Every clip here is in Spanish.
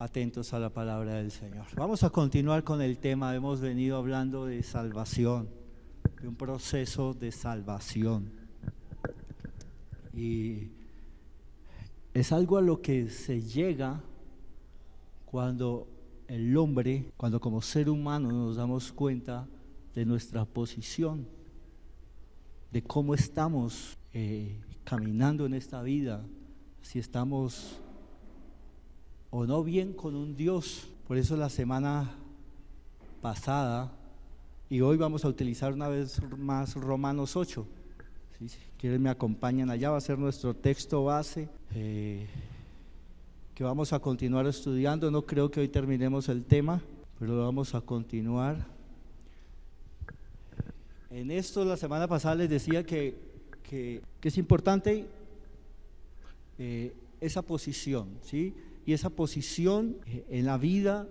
atentos a la palabra del Señor. Vamos a continuar con el tema. Hemos venido hablando de salvación, de un proceso de salvación. Y es algo a lo que se llega cuando el hombre, cuando como ser humano nos damos cuenta de nuestra posición, de cómo estamos caminando en esta vida, si estamos o no bien con un Dios. Por eso la semana pasada y hoy vamos a utilizar una vez más Romanos 8. Si quieren me acompañan allá, va a ser nuestro texto base que vamos a continuar estudiando. No creo que hoy terminemos el tema, pero vamos a continuar. En esto la semana pasada les decía que es importante esa posición, ¿sí? Y esa posición en la vida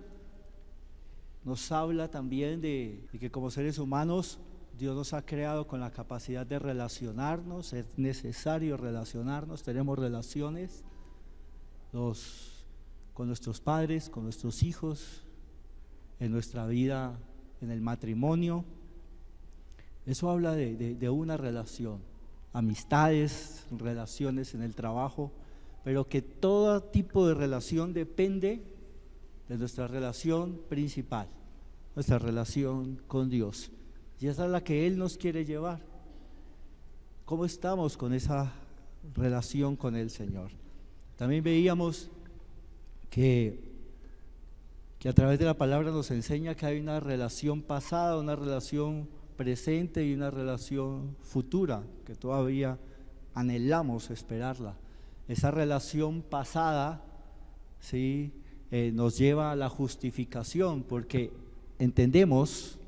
nos habla también de que como seres humanos Dios nos ha creado con la capacidad de relacionarnos. Es necesario relacionarnos, tenemos relaciones con nuestros padres, con nuestros hijos, en nuestra vida, en el matrimonio. Eso habla de una relación, amistades, relaciones en el trabajo, pero que todo tipo de relación depende de nuestra relación principal, nuestra relación con Dios. Y esa es la que Él nos quiere llevar. ¿Cómo estamos con esa relación con el Señor? También veíamos que a través de la palabra nos enseña que hay una relación pasada, una relación presente y una relación futura, que todavía anhelamos esperarla. Esa relación pasada, ¿sí? Nos lleva a la justificación, porque entendemos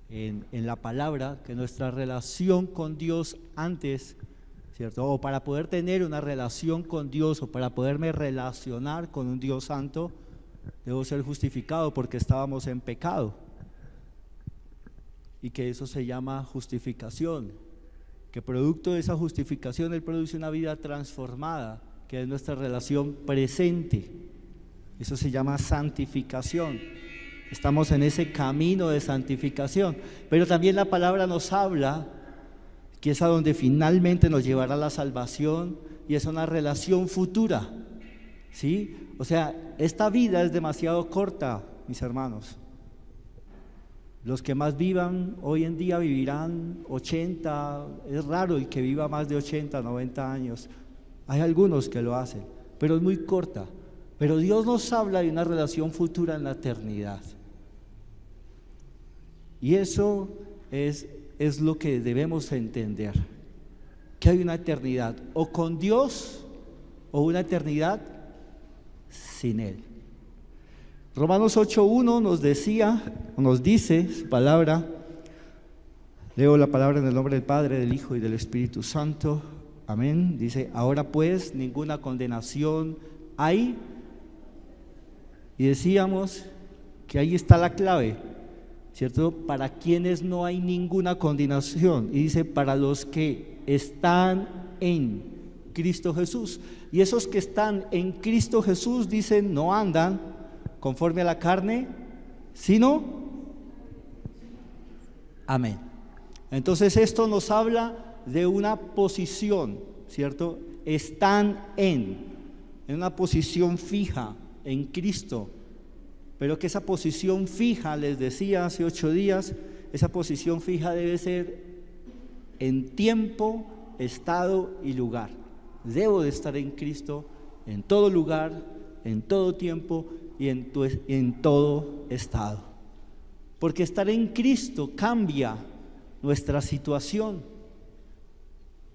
en la palabra que nuestra relación con Dios antes, ¿cierto? O para poder tener una relación con Dios, o para poderme relacionar con un Dios santo, debo ser justificado porque estábamos en pecado, y que eso se llama justificación, que producto de esa justificación Él produce una vida transformada, que es nuestra relación presente. Eso se llama santificación. Estamos en ese camino de santificación, pero también la palabra nos habla que es a donde finalmente nos llevará la salvación, y es una relación futura, ¿sí? O sea, esta vida es demasiado corta, mis hermanos. Los que más vivan hoy en día vivirán 80, es raro el que viva más de 80, 90 años. Hay algunos que lo hacen, pero es muy corta. Pero Dios nos habla de una relación futura en la eternidad. Y eso es lo que debemos entender, que hay una eternidad o con Dios o una eternidad sin Él. Romanos 8:1 nos dice su palabra. Leo la palabra en el nombre del Padre, del Hijo y del Espíritu Santo. Amén. Dice: ahora pues ninguna condenación hay. Y decíamos que ahí está la clave, ¿cierto? Para quienes no hay ninguna condenación. Y dice: para los que están en Cristo Jesús. Y esos que están en Cristo Jesús, dicen, no andan conforme a la carne, sino, amén. Entonces esto nos habla de una posición, ¿cierto? Están en una posición fija en Cristo, pero que esa posición fija, les decía hace 8 días, esa posición fija debe ser en tiempo, estado y lugar. Debo de estar en Cristo en todo lugar, en todo tiempo y en todo estado, porque estar en Cristo cambia nuestra situación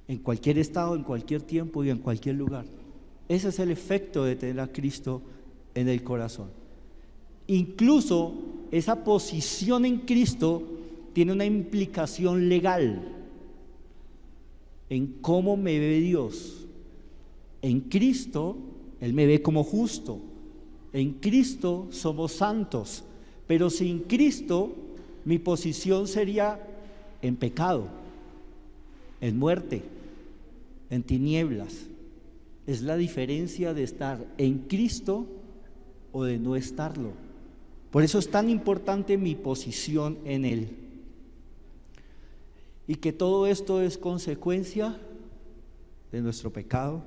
en cualquier estado, en cualquier tiempo y en cualquier lugar. Ese es el efecto de tener a Cristo en el corazón. Incluso esa posición en Cristo tiene una implicación legal en cómo me ve Dios. En Cristo Él me ve como justo. En Cristo somos santos, pero sin Cristo mi posición sería en pecado, en muerte, en tinieblas. Es la diferencia de estar en Cristo o de no estarlo. Por eso es tan importante mi posición en Él. Y que todo esto es consecuencia de nuestro pecado.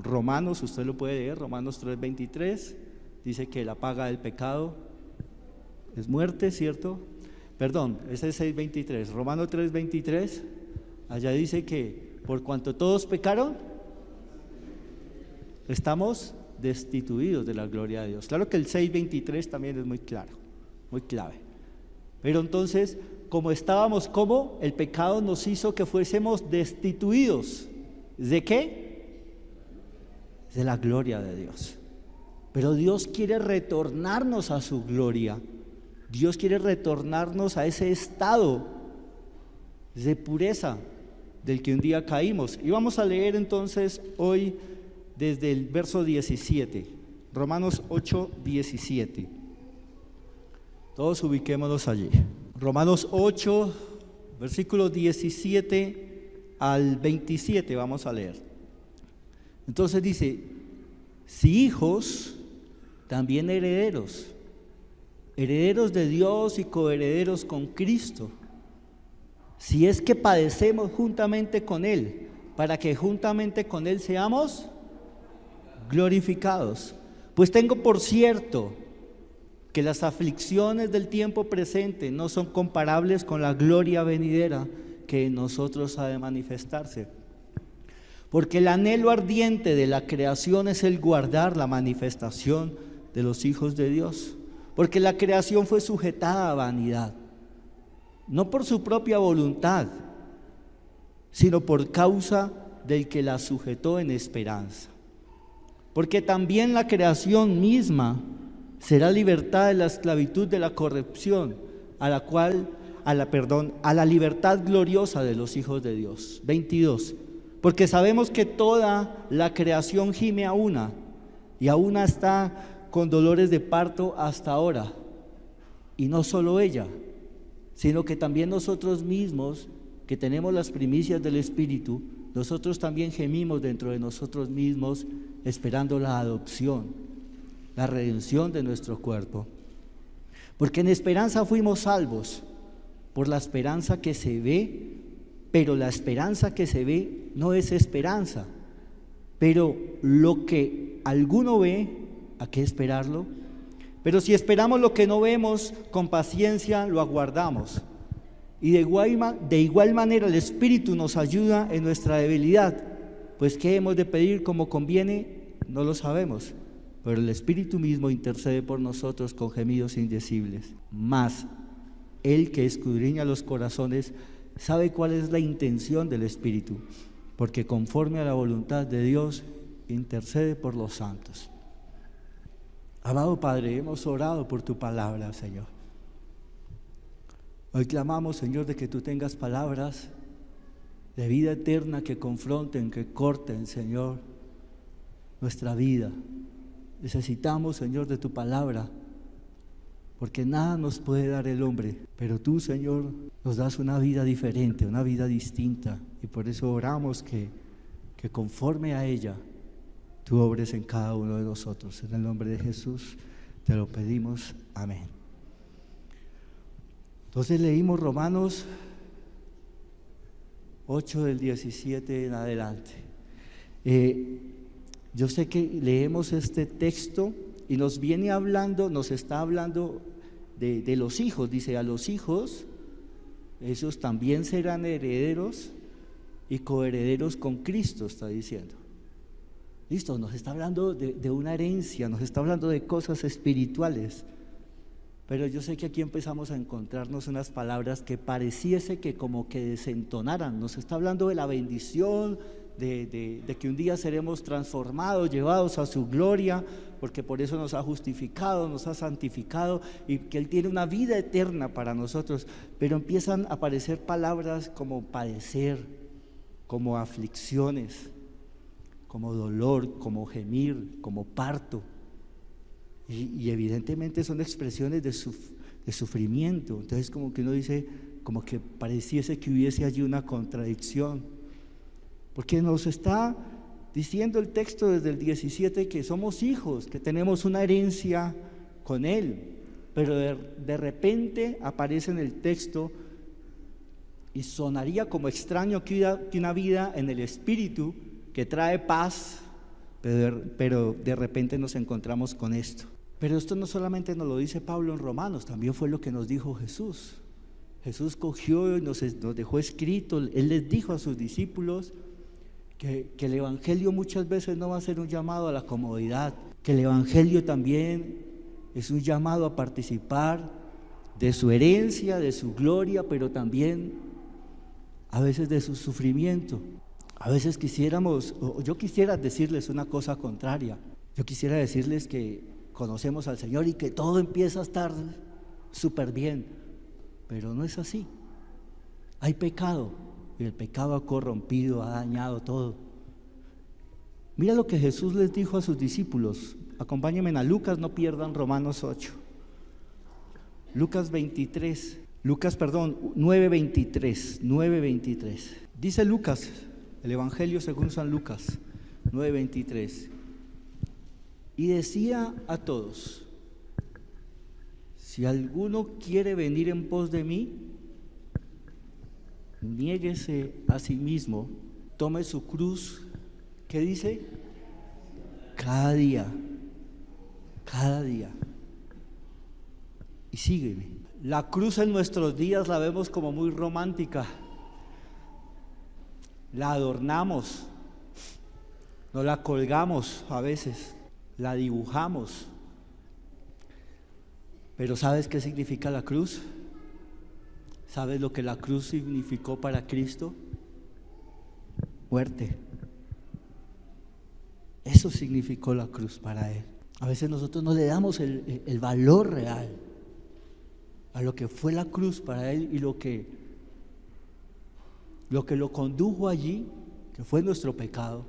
Romanos, usted lo puede leer, Romanos 3:23, dice que la paga del pecado es muerte, ¿cierto? Perdón, ese es 6:23, Romanos 3:23, allá dice que por cuanto todos pecaron, estamos destituidos de la gloria de Dios. Claro que el 6:23 también es muy claro, muy clave. Pero entonces, como estábamos, ¿cómo? El pecado nos hizo que fuésemos destituidos. ¿De qué? De la gloria de Dios. Pero Dios quiere retornarnos a su gloria. Dios quiere retornarnos a ese estado de pureza del que un día caímos. Y vamos a leer entonces hoy desde el verso 17, Romanos 8:17. Todos ubiquémonos allí. Romanos 8, versículos 17 al 27, vamos a leer. Entonces dice: si hijos, también herederos, herederos de Dios y coherederos con Cristo, si es que padecemos juntamente con Él, para que juntamente con Él seamos glorificados. Pues tengo por cierto que las aflicciones del tiempo presente no son comparables con la gloria venidera que en nosotros ha de manifestarse. Porque el anhelo ardiente de la creación es el guardar la manifestación de los hijos de Dios. Porque la creación fue sujetada a vanidad, no por su propia voluntad, sino por causa del que la sujetó en esperanza. Porque también la creación misma será libertada de la esclavitud de la corrupción, a la libertad gloriosa de los hijos de Dios. 22. Porque sabemos que toda la creación gime a una, y a una está con dolores de parto hasta ahora. Y no solo ella, sino que también nosotros mismos, que tenemos las primicias del Espíritu, nosotros también gemimos dentro de nosotros mismos, esperando la adopción, la redención de nuestro cuerpo. Porque en esperanza fuimos salvos, por la esperanza que se ve, pero la esperanza que se ve no es esperanza. Pero lo que alguno ve, ¿a qué esperarlo? Pero si esperamos lo que no vemos, con paciencia lo aguardamos. Y de igual manera el Espíritu nos ayuda en nuestra debilidad, pues ¿qué hemos de pedir como conviene? No lo sabemos, pero el Espíritu mismo intercede por nosotros con gemidos indecibles. Mas Él que escudriña los corazones sabe cuál es la intención del Espíritu, porque conforme a la voluntad de Dios intercede por los santos. Amado Padre, hemos orado por tu palabra, Señor. Hoy clamamos, Señor, de que tú tengas palabras de vida eterna que confronten, que corten, Señor, nuestra vida. Necesitamos, Señor, de tu palabra, porque nada nos puede dar el hombre, pero tú, Señor, nos das una vida diferente, una vida distinta, y por eso oramos que conforme a ella, tú obres en cada uno de nosotros. En el nombre de Jesús te lo pedimos, amén. Entonces leímos Romanos 8 del 17 en adelante. Yo sé que leemos este texto y nos está hablando de los hijos. Dice: a los hijos, esos también serán herederos y coherederos con Cristo, está diciendo. Listo, nos está hablando de una herencia, nos está hablando de cosas espirituales. Pero yo sé que aquí empezamos a encontrarnos unas palabras que pareciese que como que desentonaran. Nos está hablando de la bendición, de que un día seremos transformados, llevados a su gloria, porque por eso nos ha justificado, nos ha santificado, y que Él tiene una vida eterna para nosotros. Pero empiezan a aparecer palabras como padecer, como aflicciones, como dolor, como gemir, como parto. Y evidentemente son expresiones de sufrimiento. Entonces como que uno dice, como que pareciese que hubiese allí una contradicción, porque nos está diciendo el texto desde el 17 que somos hijos, que tenemos una herencia con Él, pero de repente aparece en el texto y sonaría como extraño que una vida en el Espíritu que trae paz, pero de repente nos encontramos con esto. Pero esto no solamente nos lo dice Pablo en Romanos, también fue lo que nos dijo Jesús. Jesús cogió y nos dejó escrito, Él les dijo a sus discípulos que el Evangelio muchas veces no va a ser un llamado a la comodidad, que el Evangelio también es un llamado a participar de su herencia, de su gloria, pero también a veces de su sufrimiento. A veces yo quisiera decirles una cosa contraria. Yo quisiera decirles que conocemos al Señor y que todo empieza a estar súper bien, pero no es así. Hay pecado y el pecado ha corrompido, ha dañado todo. Mira lo que Jesús les dijo a sus discípulos. Acompáñenme a Lucas, no pierdan Romanos 8. Lucas 9:23. Dice Lucas, el Evangelio según San Lucas 9:23. Y decía a todos: si alguno quiere venir en pos de mí, niéguese a sí mismo, tome su cruz. ¿Qué dice? Cada día, y sígueme. La cruz en nuestros días la vemos como muy romántica, la adornamos, nos la colgamos a veces, la dibujamos. Pero ¿sabes qué significa la cruz? ¿Sabes lo que la cruz significó para Cristo? Muerte. Eso significó la cruz para Él. A veces nosotros no le damos el valor real a lo que fue la cruz para Él y lo que lo condujo allí, que fue nuestro pecado,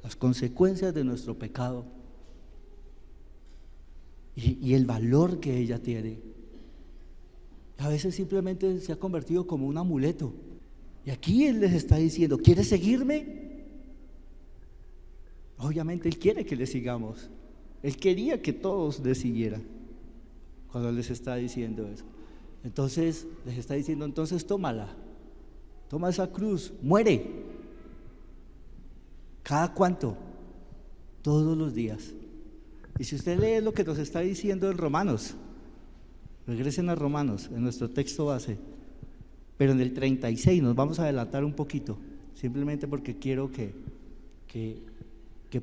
las consecuencias de nuestro pecado y el valor que ella tiene. A veces simplemente se ha convertido como un amuleto. Y aquí Él les está diciendo: ¿quieres seguirme? Obviamente Él quiere que le sigamos. Él quería que todos le siguieran cuando les está diciendo eso. Entonces les está diciendo: entonces tómala, toma esa cruz, muere. ¿Cada cuánto? Todos los días. Y si usted lee lo que nos está diciendo en Romanos, regresen a Romanos, en nuestro texto base, pero en el 36 nos vamos a adelantar un poquito, simplemente porque quiero que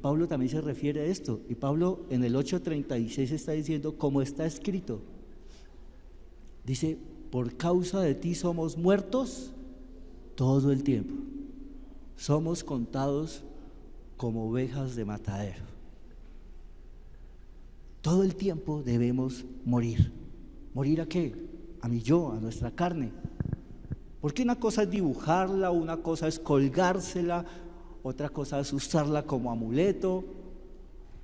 Pablo también se refiere a esto. Y Pablo en el 8:36 está diciendo, como está escrito, dice: por causa de ti somos muertos todo el tiempo, somos contados como ovejas de matadero. Todo el tiempo debemos morir. ¿Morir a qué? A mi yo, a nuestra carne. Porque una cosa es dibujarla, una cosa es colgársela, otra cosa es usarla como amuleto,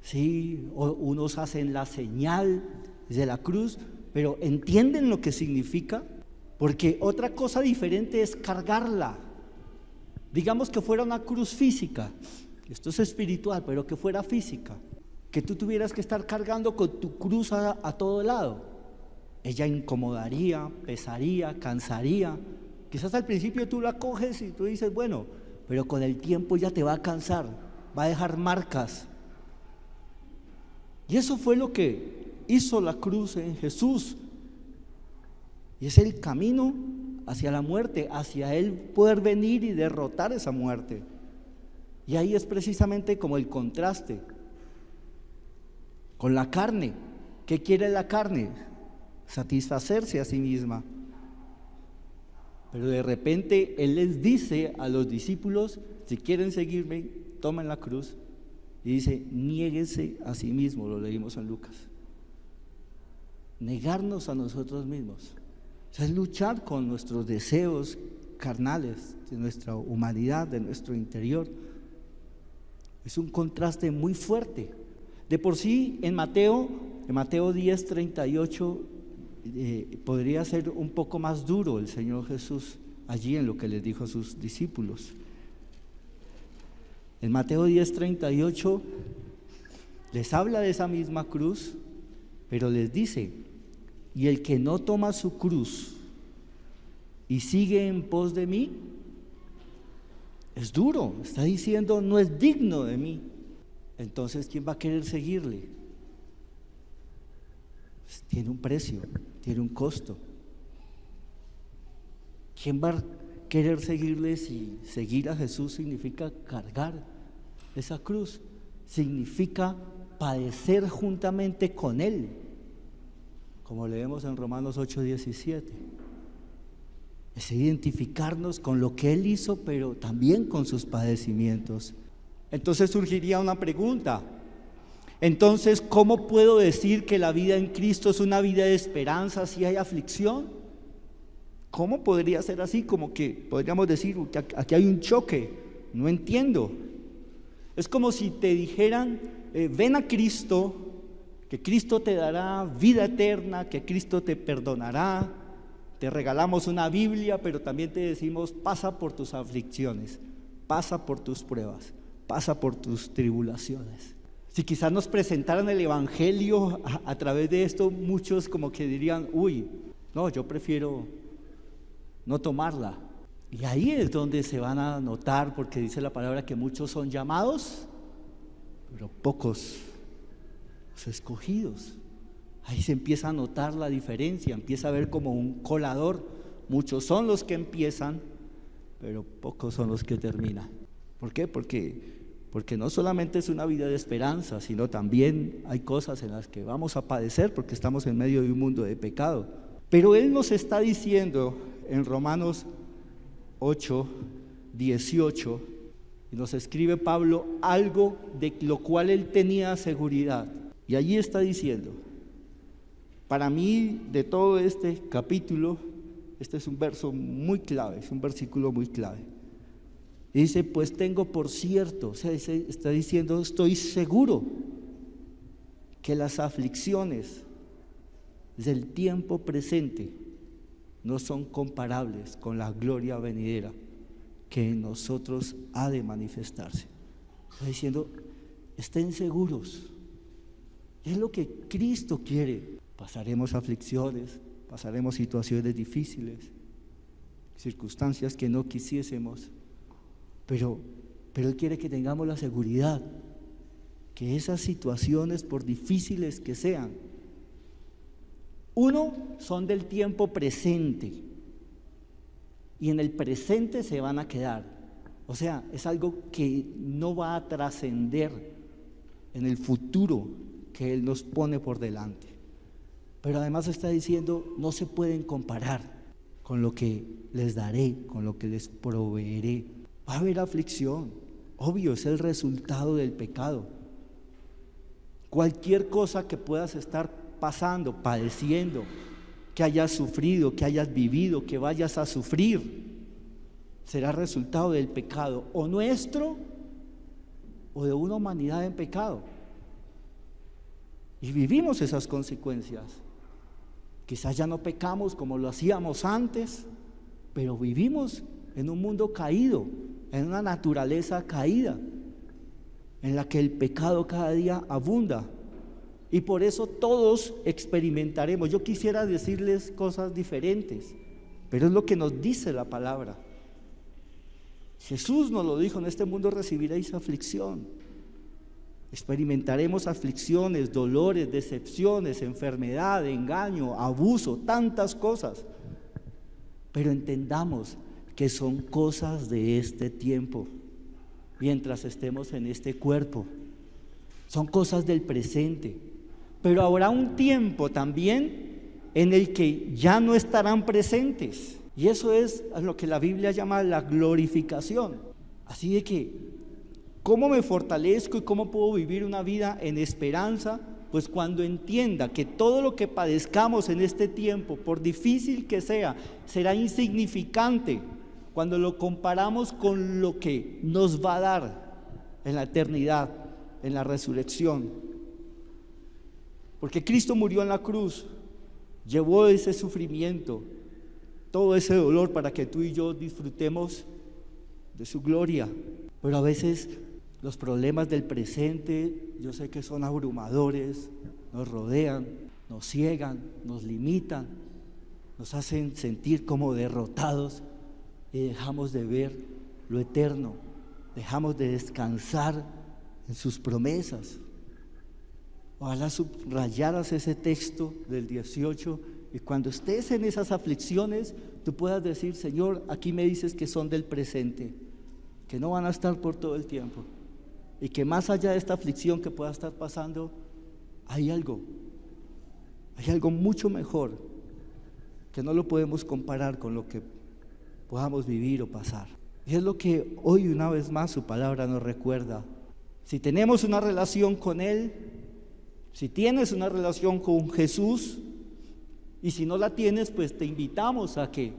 ¿sí? O unos hacen la señal de la cruz, pero ¿entienden lo que significa? Porque otra cosa diferente es cargarla. Digamos que fuera una cruz física, esto es espiritual, pero que fuera física, que tú tuvieras que estar cargando con tu cruz a todo lado. Ella incomodaría, pesaría, cansaría. Quizás al principio tú la coges y tú dices, bueno, pero con el tiempo ya te va a cansar, va a dejar marcas. Y eso fue lo que hizo la cruz en Jesús. Y es el camino hacia la muerte, hacia Él poder venir y derrotar esa muerte. Y ahí es precisamente como el contraste con la carne. ¿Qué quiere la carne? Satisfacerse a sí misma. Pero de repente Él les dice a los discípulos: si quieren seguirme, tomen la cruz. Y dice: niéguense a sí mismo, lo leímos en Lucas. Negarnos a nosotros mismos. O sea, es luchar con nuestros deseos carnales, de nuestra humanidad, de nuestro interior. Es un contraste muy fuerte. De por sí, en Mateo 10:38, podría ser un poco más duro el Señor Jesús allí en lo que les dijo a sus discípulos. En Mateo 10:38 les habla de esa misma cruz, pero les dice: y el que no toma su cruz y sigue en pos de mí, es duro, está diciendo, no es digno de mí. Entonces, ¿quién va a querer seguirle? Pues tiene un precio, tiene un costo. ¿Quién va a querer seguirle si seguir a Jesús significa cargar esa cruz? Significa padecer juntamente con Él, como leemos en Romanos 8:17. Es identificarnos con lo que Él hizo, pero también con sus padecimientos. Entonces surgiría una pregunta: entonces, ¿cómo puedo decir que la vida en Cristo es una vida de esperanza si hay aflicción? ¿Cómo podría ser así? Como que podríamos decir que aquí hay un choque, no entiendo. Es como si te dijeran, ven a Cristo, que Cristo te dará vida eterna, que Cristo te perdonará, te regalamos una Biblia, pero también te decimos, pasa por tus aflicciones, pasa por tus pruebas, pasa por tus tribulaciones. Si quizás nos presentaran el Evangelio a través de esto, muchos como que dirían, uy, no, yo prefiero no tomarla. Y ahí es donde se van a notar, porque dice la palabra que muchos son llamados, pero pocos los escogidos. Ahí se empieza a notar la diferencia, empieza a ver como un colador. Muchos son los que empiezan, pero pocos son los que terminan. ¿Por qué? Porque no solamente es una vida de esperanza, sino también hay cosas en las que vamos a padecer porque estamos en medio de un mundo de pecado. Pero Él nos está diciendo en Romanos 8:18, y nos escribe Pablo algo de lo cual él tenía seguridad. Y allí está diciendo, para mí de todo este capítulo, este es un verso muy clave, es un versículo muy clave. Y dice, pues tengo por cierto, o sea, está diciendo, estoy seguro que las aflicciones del tiempo presente no son comparables con la gloria venidera que en nosotros ha de manifestarse. Está diciendo, estén seguros. Es lo que Cristo quiere. Pasaremos aflicciones, pasaremos situaciones difíciles, circunstancias que no quisiésemos, pero Él quiere que tengamos la seguridad que esas situaciones, por difíciles que sean, uno, son del tiempo presente y en el presente se van a quedar. O sea, es algo que no va a trascender en el futuro que Él nos pone por delante. Pero además está diciendo, no se pueden comparar con lo que les daré, con lo que les proveeré. Va a haber aflicción, obvio, es el resultado del pecado. Cualquier cosa que puedas estar pasando, padeciendo, que hayas sufrido, que hayas vivido, que vayas a sufrir, será resultado del pecado, o nuestro, o de una humanidad en pecado. Y vivimos esas consecuencias. Quizás ya no pecamos como lo hacíamos antes, pero vivimos en un mundo caído, en una naturaleza caída, en la que el pecado cada día abunda. Y por eso todos experimentaremos. Yo quisiera decirles cosas diferentes, pero es lo que nos dice la palabra. Jesús nos lo dijo, en este mundo recibiréis aflicción. Experimentaremos aflicciones, dolores, decepciones, enfermedad, engaño, abuso, tantas cosas. Pero entendamos que son cosas de este tiempo, mientras estemos en este cuerpo. Son cosas del presente. Pero habrá un tiempo también en el que ya no estarán presentes. Y eso es lo que la Biblia llama la glorificación. Así de que, ¿cómo me fortalezco y cómo puedo vivir una vida en esperanza? Pues cuando entienda que todo lo que padezcamos en este tiempo, por difícil que sea, será insignificante cuando lo comparamos con lo que nos va a dar en la eternidad, en la resurrección. Porque Cristo murió en la cruz, llevó ese sufrimiento, todo ese dolor para que tú y yo disfrutemos de su gloria. Pero a veces Los problemas del presente, yo sé que son abrumadores, nos rodean, nos ciegan, nos limitan, nos hacen sentir como derrotados y dejamos de ver lo eterno, dejamos de descansar en sus promesas. Ojalá subrayaras ese texto del 18 y cuando estés en esas aflicciones, tú puedas decir: Señor, aquí me dices que son del presente, que no van a estar por todo el tiempo, y que más allá de esta aflicción que pueda estar pasando, hay algo mucho mejor, que no lo podemos comparar con lo que podamos vivir o pasar. Y es lo que hoy una vez más su palabra nos recuerda. Si tenemos una relación con Él, si tienes una relación con Jesús, y si no la tienes, pues te invitamos a que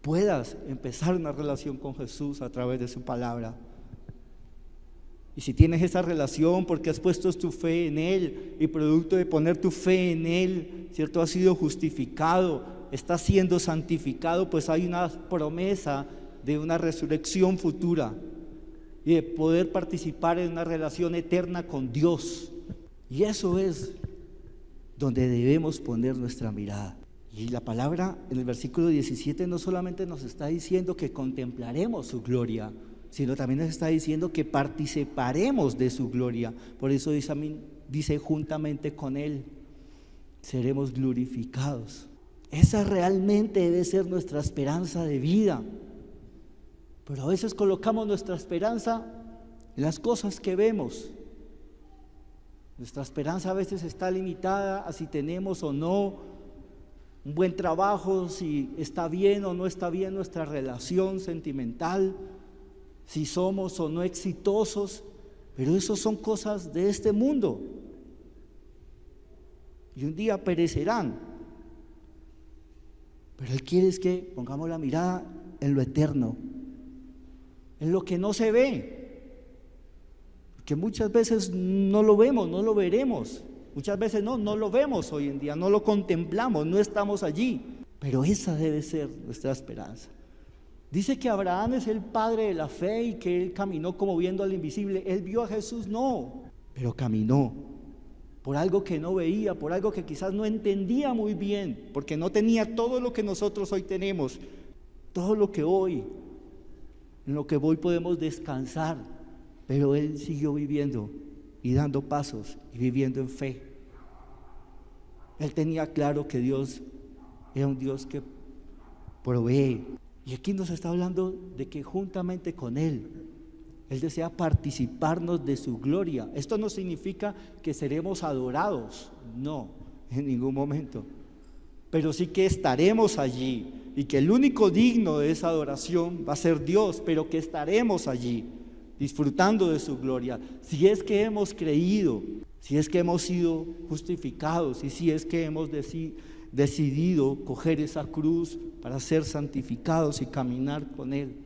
puedas empezar una relación con Jesús a través de su palabra. Y si tienes esa relación porque has puesto tu fe en Él y producto de poner tu fe en Él, ¿cierto?, has sido justificado, estás siendo santificado, pues hay una promesa de una resurrección futura y de poder participar en una relación eterna con Dios. Y eso es donde debemos poner nuestra mirada. Y la palabra en el versículo 17 no solamente nos está diciendo que contemplaremos su gloria, sino también nos está diciendo que participaremos de su gloria. Por eso dice juntamente con Él seremos glorificados. Esa realmente debe ser nuestra esperanza de vida. Pero a veces colocamos nuestra esperanza en las cosas que vemos. Nuestra esperanza a veces está limitada a si tenemos o no un buen trabajo, si está bien o no está bien nuestra relación sentimental, si somos o no exitosos, pero eso son cosas de este mundo y un día perecerán. Pero Él quiere es que pongamos la mirada en lo eterno, en lo que no se ve, que muchas veces no lo vemos, no lo veremos, muchas veces no lo vemos hoy en día, no lo contemplamos, no estamos allí, pero esa debe ser nuestra esperanza. Dice que Abraham es el padre de la fe y que él caminó como viendo al invisible. Él vio a Jesús, no, pero caminó por algo que no veía, por algo que quizás no entendía muy bien, porque no tenía todo lo que nosotros hoy tenemos, todo lo que hoy, en lo que hoy podemos descansar, pero él siguió viviendo y dando pasos y viviendo en fe. Él tenía claro que Dios era un Dios que provee. Y aquí nos está hablando de que juntamente con Él desea participarnos de su gloria. Esto no significa que seremos adorados, no, en ningún momento. Pero sí que estaremos allí y que el único digno de esa adoración va a ser Dios, pero que estaremos allí disfrutando de su gloria. Si es que hemos creído, si es que hemos sido justificados y si es que hemos decidido coger esa cruz para ser santificados y caminar con Él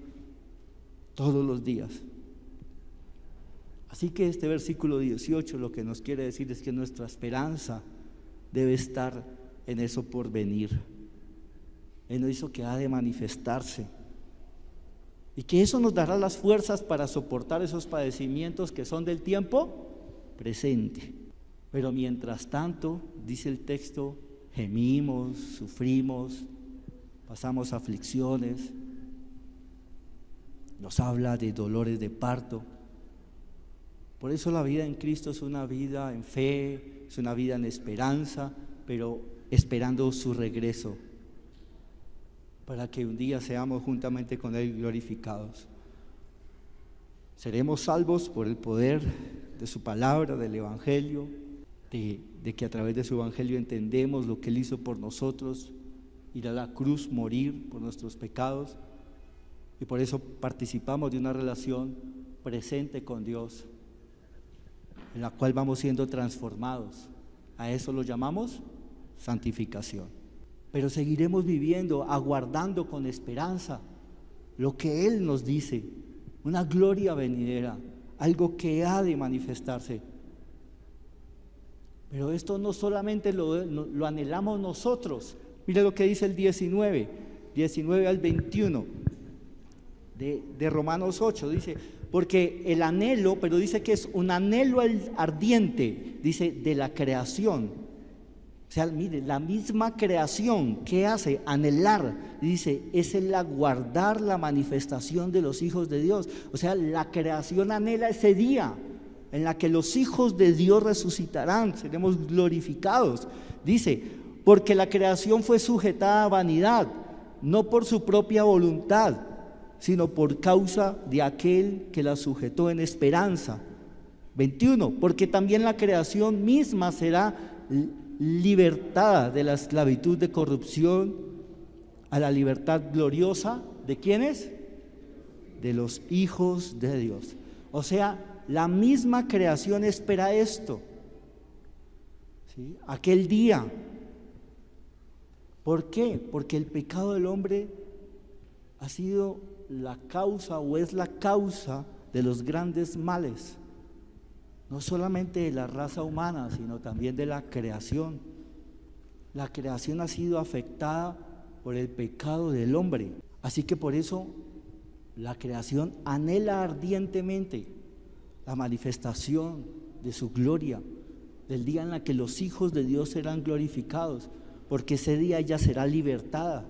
todos los días. Así que este versículo 18 lo que nos quiere decir es que nuestra esperanza debe estar en eso por venir, en eso que ha de manifestarse, y que eso nos dará las fuerzas para soportar esos padecimientos que son del tiempo presente. Pero mientras tanto, dice el texto, gemimos, sufrimos, pasamos aflicciones, nos habla de dolores de parto. Por eso la vida en Cristo es una vida en fe, es una vida en esperanza, pero esperando su regreso, para que un día seamos juntamente con Él glorificados. Seremos salvos por el poder de su palabra, del Evangelio, de que a través de su Evangelio entendemos lo que Él hizo por nosotros, ir a la cruz, morir por nuestros pecados, y por eso participamos de una relación presente con Dios, en la cual vamos siendo transformados. A eso lo llamamos santificación. Pero seguiremos viviendo, aguardando con esperanza lo que Él nos dice, una gloria venidera, algo que ha de manifestarse. Pero esto no solamente lo anhelamos nosotros. Mire lo que dice el 19 al 21 de Romanos 8, dice: porque el anhelo, pero dice que es un anhelo ardiente, dice, de la creación. O sea, mire, la misma creación, ¿qué hace? Anhelar, dice, es el aguardar la manifestación de los hijos de Dios. O sea, la creación anhela ese día en la que los hijos de Dios resucitarán, seremos glorificados. Dice, porque la creación fue sujetada a vanidad, no por su propia voluntad, sino por causa de aquel que la sujetó en esperanza. 21, porque también la creación misma será libertada de la esclavitud de corrupción a la libertad gloriosa, ¿de quiénes? De los hijos de Dios. O sea, la misma creación espera esto, ¿sí? Aquel día. ¿Por qué? Porque el pecado del hombre ha sido la causa o es la causa de los grandes males, no solamente de la raza humana, sino también de la creación. La creación ha sido afectada por el pecado del hombre, así que por eso la creación anhela ardientemente la manifestación de su gloria, del día en la que los hijos de Dios serán glorificados, porque ese día ella será libertada.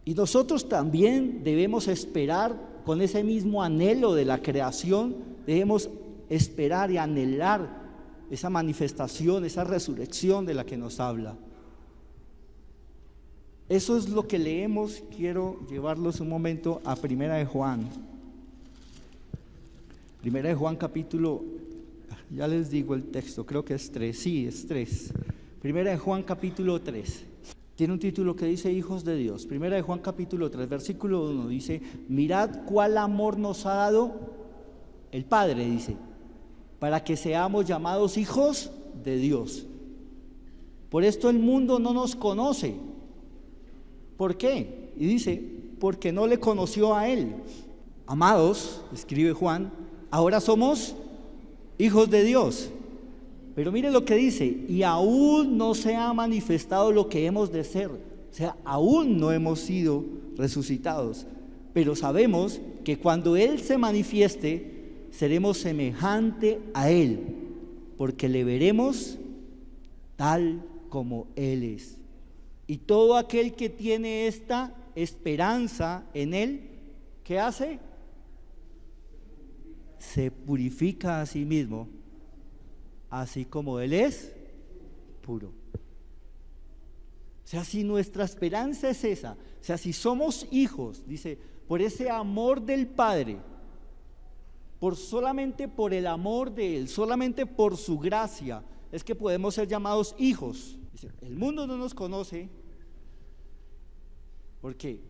Y nosotros también debemos esperar con ese mismo anhelo de la creación, debemos esperar y anhelar esa manifestación, esa resurrección de la que nos habla. Eso es lo que leemos. Quiero llevarlos un momento a Primera de Juan. Primera de Juan capítulo, ya les digo el texto, creo que es 3, sí, es 3. Primera de Juan capítulo 3. Tiene un título que dice hijos de Dios. Primera de Juan capítulo 3, versículo 1 dice, mirad cuál amor nos ha dado el Padre, dice, para que seamos llamados hijos de Dios. Por esto el mundo no nos conoce. ¿Por qué? Y dice, porque no le conoció a Él. Amados, escribe Juan, ahora somos hijos de Dios. Pero mire lo que dice, y aún no se ha manifestado lo que hemos de ser. O sea, aún no hemos sido resucitados. Pero sabemos que cuando Él se manifieste, seremos semejante a Él, porque le veremos tal como Él es. Y todo aquel que tiene esta esperanza en Él, ¿qué hace? Se purifica a sí mismo, así como Él es puro. O sea, si nuestra esperanza es esa, o sea, si somos hijos, dice, por ese amor del Padre, solamente por el amor de Él, solamente por su gracia, es que podemos ser llamados hijos. Dice, el mundo no nos conoce, porque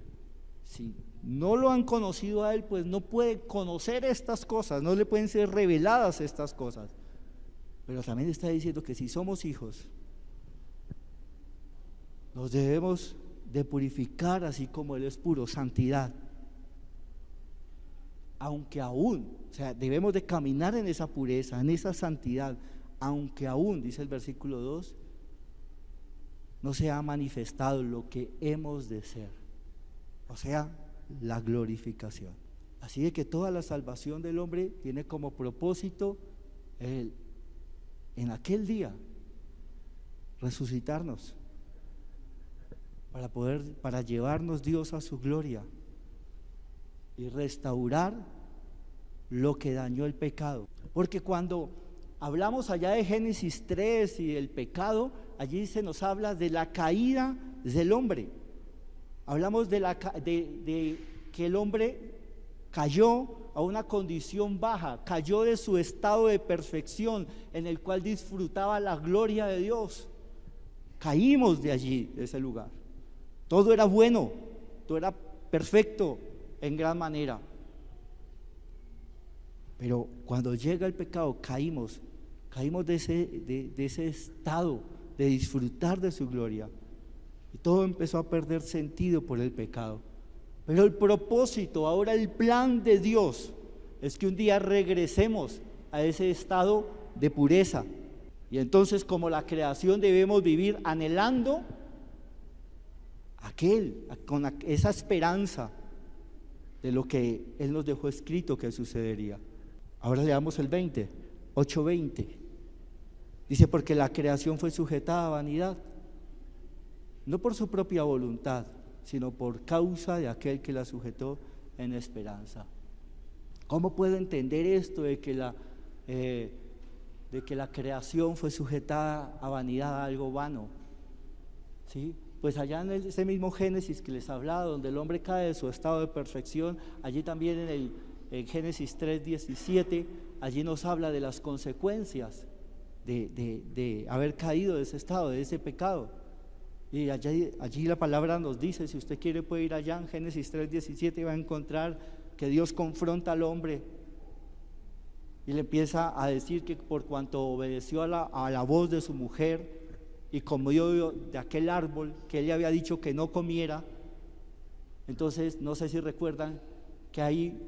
si no lo han conocido a Él, pues no puede conocer estas cosas, no le pueden ser reveladas estas cosas. Pero también está diciendo que si somos hijos, nos debemos de purificar así como Él es puro, santidad. Aunque aún, o sea, debemos de caminar en esa pureza, en esa santidad, aunque aún, dice el versículo 2, no se ha manifestado lo que hemos de ser, o sea, la glorificación. Así de que toda la salvación del hombre tiene como propósito en aquel día resucitarnos para llevarnos Dios a su gloria y restaurar lo que dañó el pecado. Porque cuando hablamos allá de Génesis 3 y del pecado, allí se nos habla de la caída del hombre. Hablamos de que el hombre cayó a una condición baja, cayó de su estado de perfección en el cual disfrutaba la gloria de Dios. Caímos de allí, de ese lugar. Todo era bueno, todo era perfecto en gran manera. Pero cuando llega el pecado, caímos de ese estado de disfrutar de su gloria. Y todo empezó a perder sentido por el pecado. Pero el propósito, ahora el plan de Dios, es que un día regresemos a ese estado de pureza. Y entonces, como la creación, debemos vivir anhelando con esa esperanza de lo que Él nos dejó escrito que sucedería. Ahora leamos el 20, 8:20. Dice, porque la creación fue sujetada a vanidad, no por su propia voluntad, sino por causa de aquel que la sujetó en esperanza. ¿Cómo puedo entender esto de que la creación fue sujetada a vanidad, a algo vano? ¿Sí? Pues allá en ese mismo Génesis que les hablaba, donde el hombre cae de su estado de perfección, allí también en Génesis 3:17, allí nos habla de las consecuencias de haber caído de ese estado, de ese pecado. Y allí la palabra nos dice, si usted quiere puede ir allá en Génesis 3:17 y va a encontrar que Dios confronta al hombre y le empieza a decir que por cuanto obedeció a la voz de su mujer y comió de aquel árbol que él le había dicho que no comiera, entonces no sé si recuerdan que ahí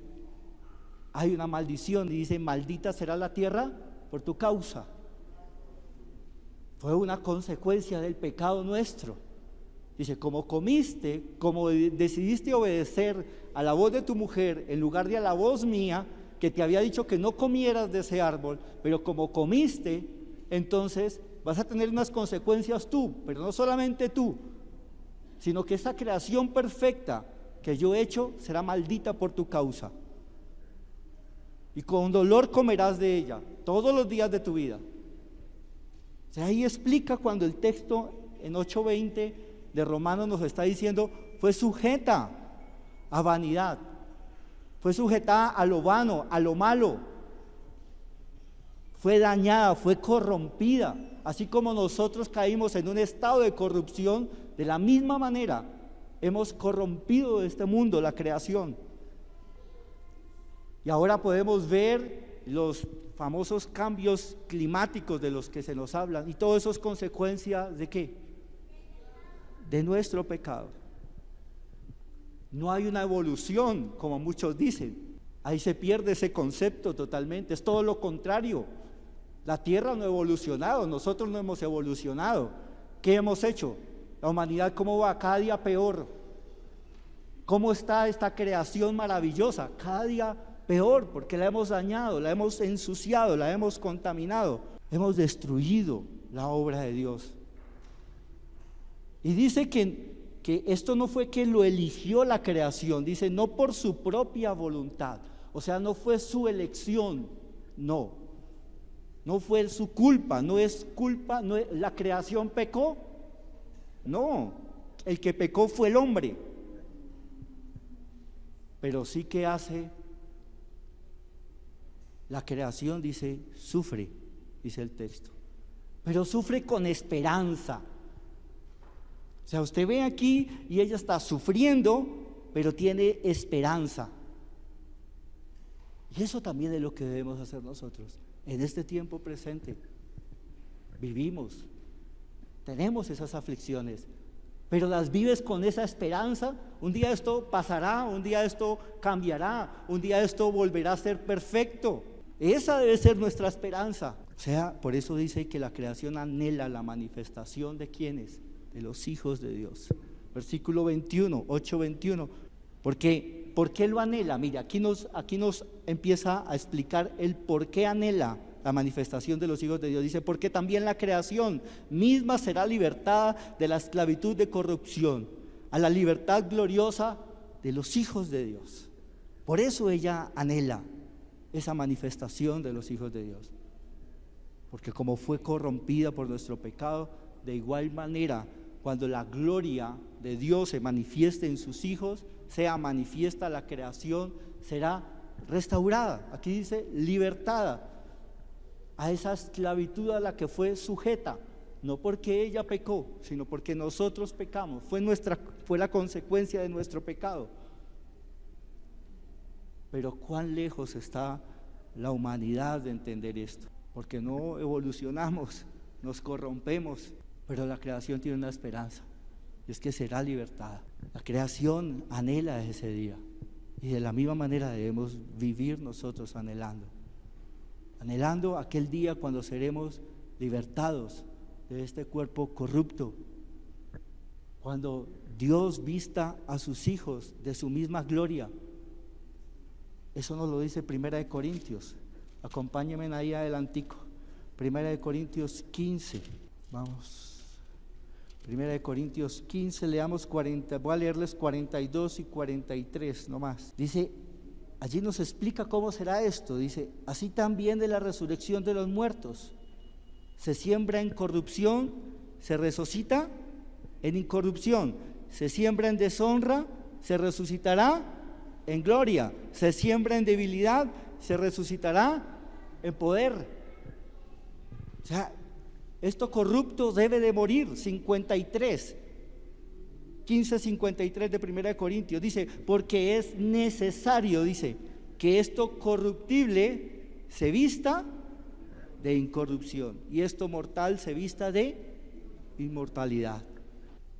hay una maldición y dice, maldita será la tierra por tu causa. Fue una consecuencia del pecado nuestro. Dice, como comiste, como decidiste obedecer a la voz de tu mujer en lugar de a la voz mía, que te había dicho que no comieras de ese árbol, pero como comiste, entonces vas a tener unas consecuencias tú, pero no solamente tú, sino que esa creación perfecta que yo he hecho será maldita por tu causa. Y con dolor comerás de ella todos los días de tu vida. O sea, ahí explica cuando el texto en 8:20 de Romanos nos está diciendo, fue sujeta a vanidad, fue sujetada a lo vano, a lo malo, fue dañada, fue corrompida, así como nosotros caímos en un estado de corrupción, de la misma manera hemos corrompido este mundo, la creación. Y ahora podemos ver los famosos cambios climáticos de los que se nos hablan, y todo eso es consecuencia ¿de qué? De nuestro pecado. No hay una evolución como muchos dicen, ahí se pierde ese concepto totalmente, es todo lo contrario. La tierra no ha evolucionado, nosotros no hemos evolucionado. ¿Qué hemos hecho? La humanidad, ¿cómo va? Cada día peor. ¿Cómo está esta creación maravillosa? Cada día peor, porque la hemos dañado, la hemos ensuciado, la hemos contaminado, hemos destruido la obra de Dios. Y dice que esto no fue que lo eligió la creación, dice no por su propia voluntad, o sea, no fue su elección, no fue su culpa, no es culpa, la creación pecó, no, el que pecó fue el hombre, pero sí que hace. La creación, dice, sufre, dice el texto, pero sufre con esperanza. O sea, usted ve aquí y ella está sufriendo, pero tiene esperanza. Y eso también es lo que debemos hacer nosotros en este tiempo presente. Vivimos, tenemos esas aflicciones, pero las vives con esa esperanza. Un día esto pasará, un día esto cambiará, un día esto volverá a ser perfecto. Esa debe ser nuestra esperanza. O sea, por eso dice que la creación anhela la manifestación de ¿quiénes? De los hijos de Dios. Versículo 21, 8:21. ¿Por qué lo anhela? Mira, aquí nos empieza a explicar el por qué anhela la manifestación de los hijos de Dios. Dice, porque también la creación misma será libertada de la esclavitud de corrupción a la libertad gloriosa de los hijos de Dios. Por eso ella anhela esa manifestación de los hijos de Dios, porque como fue corrompida por nuestro pecado, de igual manera cuando la gloria de Dios se manifieste en sus hijos, sea manifiesta la creación, será restaurada. Aquí dice libertada a esa esclavitud a la que fue sujeta, no porque ella pecó, sino porque nosotros pecamos, fue la consecuencia de nuestro pecado. Pero cuán lejos está la humanidad de entender esto, porque no evolucionamos, nos corrompemos, pero la creación tiene una esperanza, y es que será libertada. La creación anhela ese día, y de la misma manera debemos vivir nosotros anhelando aquel día cuando seremos libertados de este cuerpo corrupto, cuando Dios vista a sus hijos de su misma gloria, Eso nos lo dice Primera de Corintios. Acompáñenme ahí adelantico. Primera de Corintios 15. Vamos. Primera de Corintios 15, leamos 40. Voy a leerles 42 y 43 nomás. Dice, allí nos explica cómo será esto. Dice, así también de la resurrección de los muertos. Se siembra en corrupción, se resucita en incorrupción. Se siembra en deshonra, se resucitará en gloria. Se siembra en debilidad, se resucitará en poder. O sea, esto corrupto debe de morir. 53, 15:53 de Primera de Corintios. Dice, porque es necesario, dice, que esto corruptible se vista de incorrupción y esto mortal se vista de inmortalidad.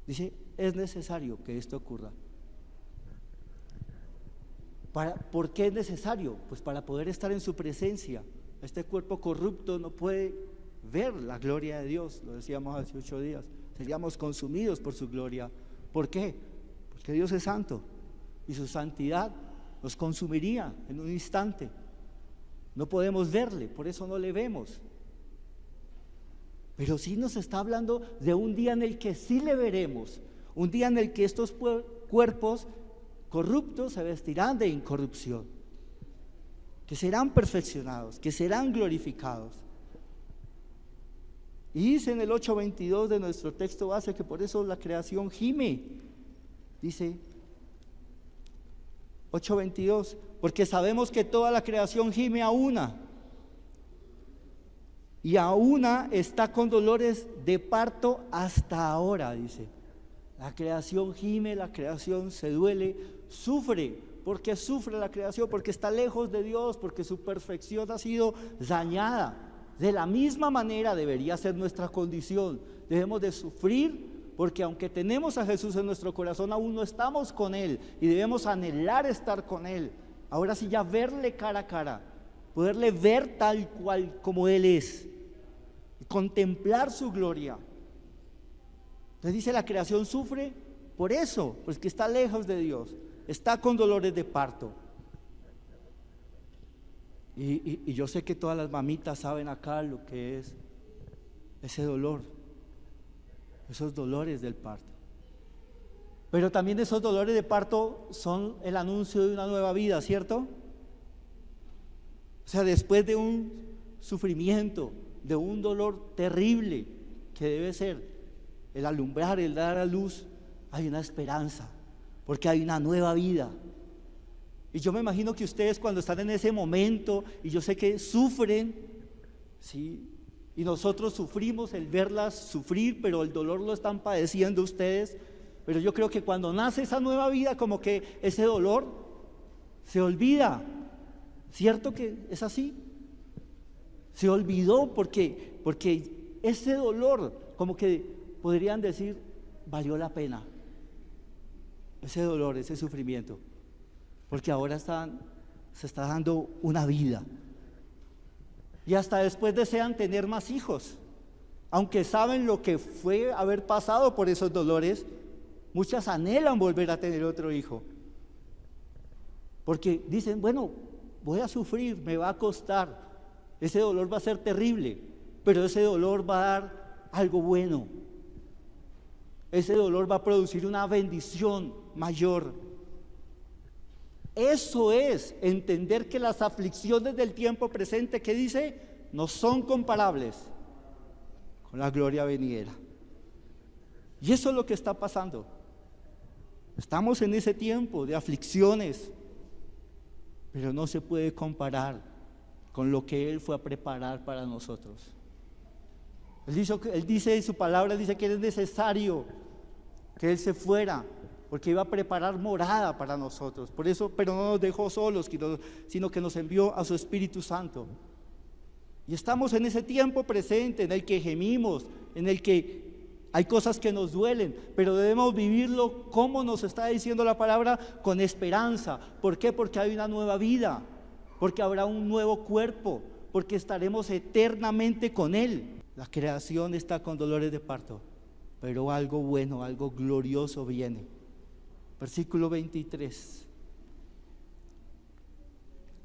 Dice, es necesario que esto ocurra. ¿Por qué es necesario? Pues para poder estar en su presencia. Este cuerpo corrupto no puede ver la gloria de Dios, lo decíamos hace 8 días. Seríamos consumidos por su gloria. ¿Por qué? Porque Dios es santo y su santidad nos consumiría en un instante. No podemos verle, por eso no le vemos. Pero sí nos está hablando de un día en el que sí le veremos, un día en el que estos cuerpos corruptos se vestirán de incorrupción, que serán perfeccionados, que serán glorificados. Y dice en el 8:22 de nuestro texto base que por eso la creación gime. Dice 8:22, porque sabemos que toda la creación gime a una, y a una está con dolores de parto hasta ahora, dice. La creación gime, la creación se duele, sufre. ¿Por qué sufre la creación? Porque está lejos de Dios, porque su perfección ha sido dañada. De la misma manera debería ser nuestra condición. Debemos de sufrir porque aunque tenemos a Jesús en nuestro corazón, aún no estamos con Él y debemos anhelar estar con Él. Ahora sí ya verle cara a cara, poderle ver tal cual como Él es, contemplar su gloria. Entonces dice, la creación sufre por eso, pues que está lejos de Dios, está con dolores de parto. Y yo sé que todas las mamitas saben acá lo que es ese dolor, esos dolores del parto. Pero también esos dolores de parto son el anuncio de una nueva vida, ¿cierto? O sea, después de un sufrimiento, de un dolor terrible que debe ser el alumbrar, el dar a luz, hay una esperanza, porque hay una nueva vida. Y yo me imagino que ustedes cuando están en ese momento, y yo sé que sufren, ¿sí? Y nosotros sufrimos el verlas sufrir, pero el dolor lo están padeciendo ustedes. Pero yo creo que cuando nace esa nueva vida, como que ese dolor se olvida. ¿Cierto que es así? Se olvidó porque ese dolor, como que podrían decir, valió la pena. Ese dolor, ese sufrimiento. Porque ahora se está dando una vida. Y hasta después desean tener más hijos. Aunque saben lo que fue haber pasado por esos dolores, muchas anhelan volver a tener otro hijo. Porque dicen, bueno, voy a sufrir, me va a costar, ese dolor va a ser terrible, pero ese dolor va a dar algo bueno. Ese dolor va a producir una bendición mayor. Eso es entender que las aflicciones del tiempo presente, ¿qué dice? No son comparables con la gloria venidera. Y eso es lo que está pasando. Estamos en ese tiempo de aflicciones, pero no se puede comparar con lo que Él fue a preparar para nosotros. Él dice en su palabra, dice que es necesario que Él se fuera, porque iba a preparar morada para nosotros. Por eso, pero no nos dejó solos, sino que nos envió a su Espíritu Santo. Y estamos en ese tiempo presente en el que gemimos, en el que hay cosas que nos duelen, pero debemos vivirlo como nos está diciendo la palabra, con esperanza. ¿Por qué? Porque hay una nueva vida, porque habrá un nuevo cuerpo, porque estaremos eternamente con Él. La creación está con dolores de parto, pero algo bueno, algo glorioso viene. Versículo 23.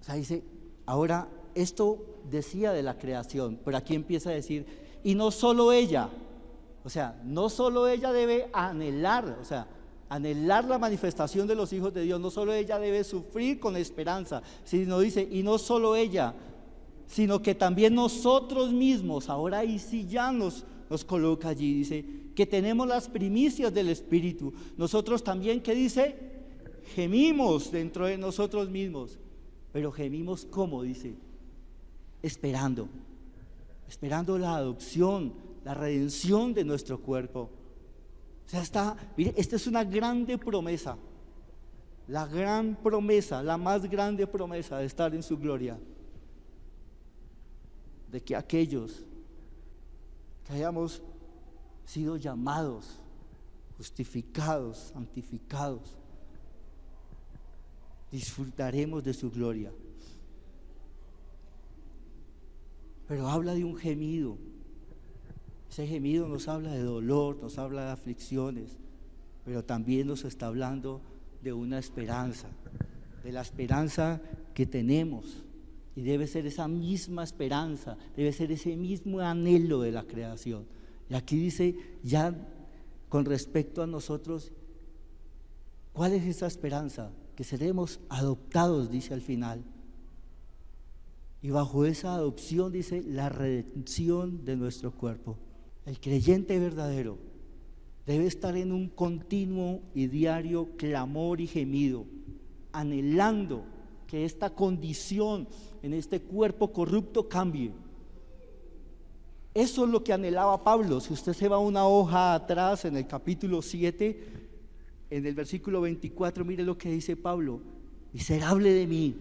sea, dice, ahora esto decía de la creación, pero aquí empieza a decir, y no solo ella, o sea, no solo ella debe anhelar, o sea, anhelar la manifestación de los hijos de Dios, no solo ella debe sufrir con esperanza, sino dice, y no solo ella, sino que también nosotros mismos, ahora ahí sí ya nos coloca allí, dice, que tenemos las primicias del Espíritu, nosotros también, ¿qué dice? Gemimos dentro de nosotros mismos, pero gemimos ¿cómo? Dice, esperando la adopción, la redención de nuestro cuerpo. O sea, mire, esta es una grande promesa, la gran promesa, la más grande promesa de estar en su gloria, de que aquellos que hayamos sido llamados, justificados, santificados, disfrutaremos de su gloria. Pero habla de un gemido. Ese gemido nos habla de dolor, nos habla de aflicciones, pero también nos está hablando de una esperanza, de la esperanza que tenemos. Y debe ser esa misma esperanza, debe ser ese mismo anhelo de la creación. Y aquí dice ya con respecto a nosotros, ¿cuál es esa esperanza? Que seremos adoptados, dice al final. Y bajo esa adopción dice la redención de nuestro cuerpo. El creyente verdadero debe estar en un continuo y diario clamor y gemido, anhelando que esta condición en este cuerpo corrupto cambie. Eso es lo que anhelaba Pablo. Si usted se va una hoja atrás en el capítulo 7, en el versículo 24, mire lo que dice Pablo: miserable de mí,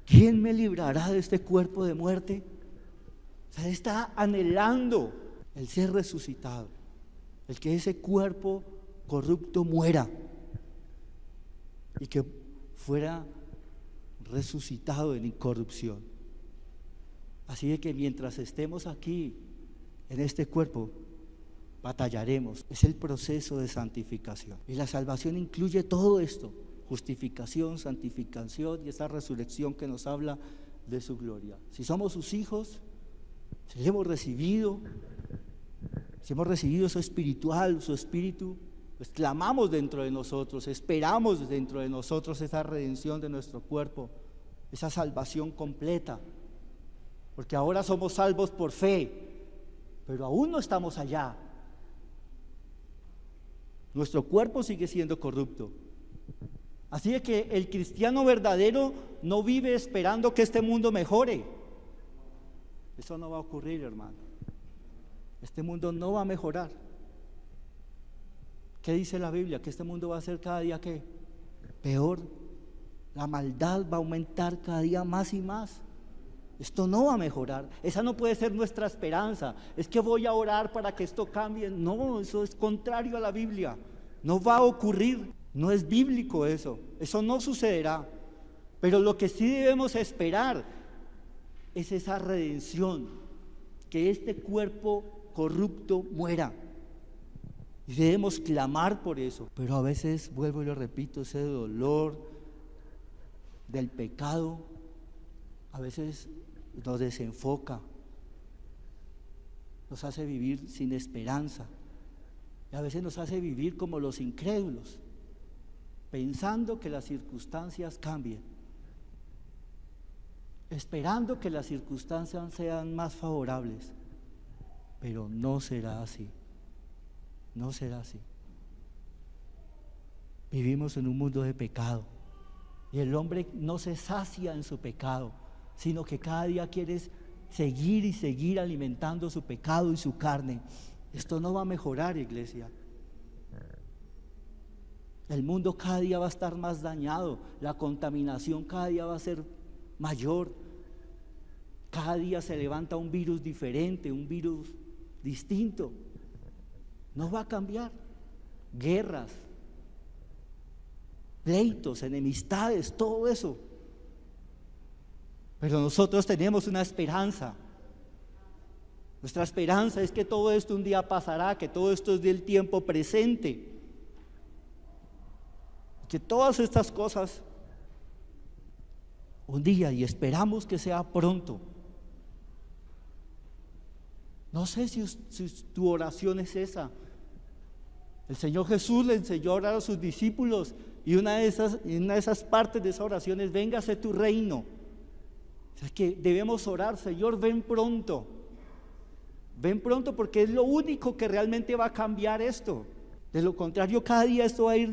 ¿quién me librará de este cuerpo de muerte? O sea, está anhelando el ser resucitado, el que ese cuerpo corrupto muera y que fuera resucitado en incorrupción. Así de que mientras estemos aquí en este cuerpo, batallaremos. Es el proceso de santificación, y la salvación incluye todo esto: justificación, santificación y esa resurrección que nos habla de su gloria. Si somos sus hijos, si hemos recibido eso espiritual, su espíritu, pues clamamos dentro de nosotros, esperamos dentro de nosotros esa redención de nuestro cuerpo, esa salvación completa, porque ahora somos salvos por fe, pero aún no estamos allá. Nuestro cuerpo sigue siendo corrupto. Así es que el cristiano verdadero no vive esperando que este mundo mejore. Eso no va a ocurrir, hermano. Este mundo no va a mejorar. ¿Qué dice la Biblia? Que este mundo va a ser cada día ¿qué? Peor. La maldad va a aumentar cada día más y más. Esto no va a mejorar. Esa no puede ser nuestra esperanza. Es que voy a orar para que esto cambie. No, eso es contrario a la Biblia. No va a ocurrir. No es bíblico eso. Eso no sucederá. Pero lo que sí debemos esperar es esa redención, que este cuerpo corrupto muera. Y debemos clamar por eso. Pero a veces, vuelvo y lo repito, ese dolor del pecado a veces nos desenfoca, nos hace vivir sin esperanza, y a veces nos hace vivir como los incrédulos, pensando que las circunstancias cambien, esperando que las circunstancias sean más favorables, pero no será así. No será así. Vivimos en un mundo de pecado, y el hombre no se sacia en su pecado, sino que cada día quiere seguir y seguir alimentando su pecado y su carne. Esto no va a mejorar, iglesia. El mundo cada día va a estar más dañado, la contaminación cada día va a ser mayor, cada día se levanta un virus diferente, un virus distinto. No va a cambiar. Guerras, pleitos, enemistades, todo eso. Pero nosotros tenemos una esperanza. Nuestra esperanza es que todo esto un día pasará, que todo esto es del tiempo presente, que todas estas cosas un día, y esperamos que sea pronto. No sé si tu oración es esa. El Señor Jesús le enseñó a orar a sus discípulos, y una de esas partes de esa oración es: véngase tu reino. O sea que debemos orar: Señor, ven pronto, porque es lo único que realmente va a cambiar esto. De lo contrario, cada día esto va a ir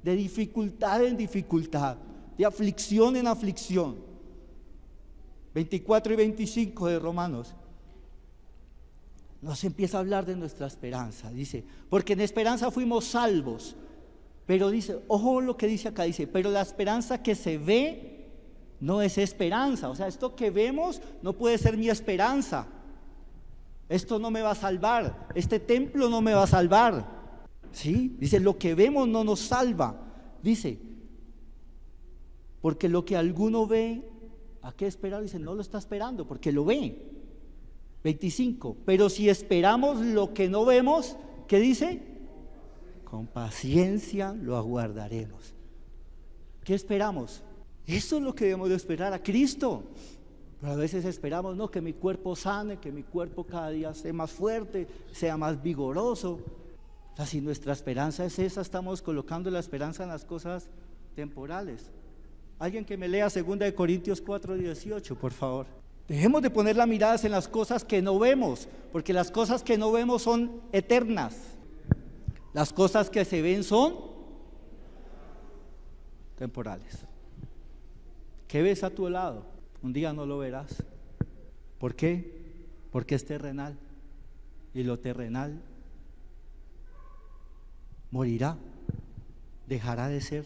de dificultad en dificultad, de aflicción en aflicción. 24 y 25 de Romanos nos empieza a hablar de nuestra esperanza. Dice: porque en esperanza fuimos salvos. Pero dice, ojo lo que dice acá, dice: pero la esperanza que se ve no es esperanza. O sea, esto que vemos no puede ser mi esperanza. Esto no me va a salvar, este templo no me va a salvar. ¿Sí? Dice, lo que vemos no nos salva. Dice, porque lo que alguno ve, ¿a qué esperar? Dice, no lo está esperando porque lo ve. 25, pero si esperamos lo que no vemos, ¿qué dice? Con paciencia lo aguardaremos. ¿Qué esperamos? Eso es lo que debemos de esperar, a Cristo. Pero a veces esperamos, no, que mi cuerpo sane, que mi cuerpo cada día sea más fuerte, sea más vigoroso. O sea, si nuestra esperanza es esa, estamos colocando la esperanza en las cosas temporales. Alguien que me lea 2 Corintios 4:18, por favor. Dejemos de poner las miradas en las cosas que no vemos, porque las cosas que no vemos son eternas. Las cosas que se ven son temporales. ¿Qué ves a tu lado? Un día no lo verás. ¿Por qué? Porque es terrenal, y lo terrenal morirá, dejará de ser.